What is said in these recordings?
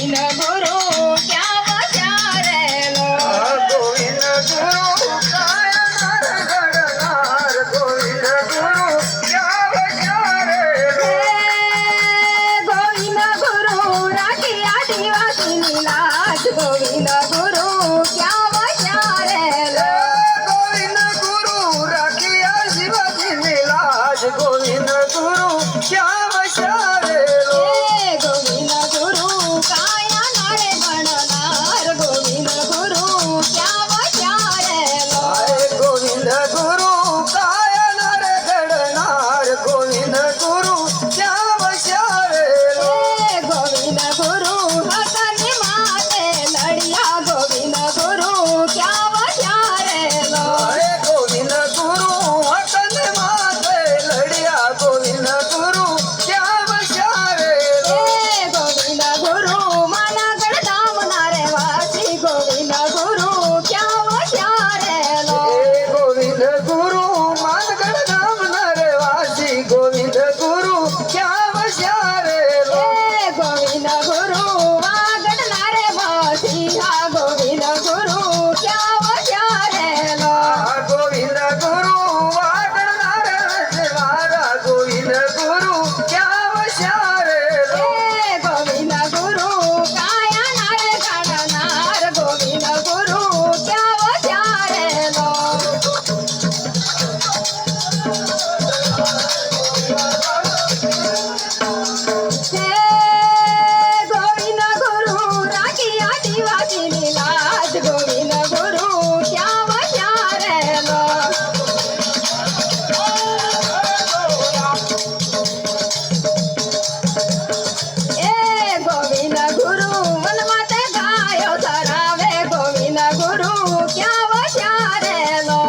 गोविंद गुरु क्या वचारेलो गोविंद गुरु काय नर घडणार गोविंद गुरु क्या वचारेलो गोविंद गुरु राखी आदिवासी लाज गोविंद गुरु क्या वचारेलो गोविंद गुरु राखी आदिवासी लाज गोविंद गुरु क्या वचारेलो गोविंद गुरु काया नारे गणनार गोविंद गुरु क्या वचारेलो गोविंद गुरु काय नर घडणार गोविंद गुरु क्या वचारेलो गोविंद गुरु हसनी माते लड़िया गोविंद गुरु क्या वचारेलो गोविंद गुरु हसन माते लड़िया गोविंद गुरु क्या वचारेलो गोविंद गुरु मानागढ़ धाम नारे वासी गोविंद गुरु क्या वचारेलो गोविंद गुरु मानगढ़ धाम नरवासी गोविंद गुरु क्या वचारेलो गोविंद गुरु वागड़ नारे वासी हा गोविंद गुरु क्या वचारेलो गोविंद गुरु वागड़ नारवारा गोविंद गुरु क्या वचारेलो गोविंद गुरु काया नारे गणनार गोविंद गुरु क्या वचारेलो गोविंद गुरु राखी आदिवासी लाज गोविंद गुरु क्या वचारेलो गोविंद गुरु मन माते गायो सरावे गोविंद गुरु क्या वचारेलो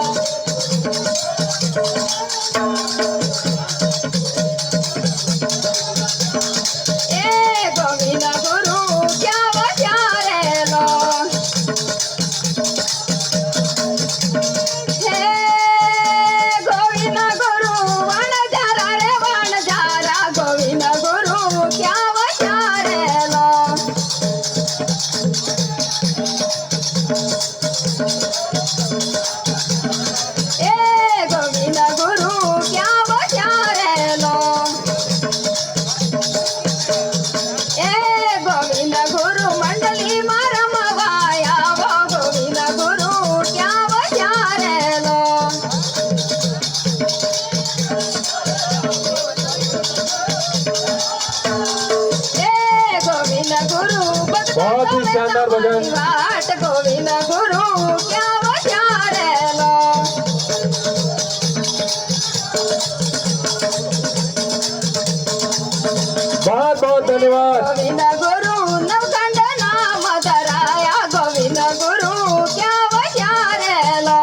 गोविंद गुरु क्या वचारेलो गोविंद गुरु वन जारा रे वन जारा गोविंद गुरु क्या वचारेलो गोविंद गुरु क्या वचारेलो गोविंद गुरु मंडली मरमवाया वो गोविंद गुरु क्या वचारेलो गोविंद गुरु बहुत ही शानदार भजन। वाट गोविंद गुरु क्या वचारेलो बहुत बहुत धन्यवाद। गोविंद गुरु नवखंड नाम धराया गोविंद गुरु क्या वचारेलो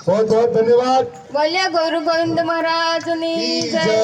बहुत बहुत धन्यवाद। बोलिए गुरु गोविंद महाराज की जय।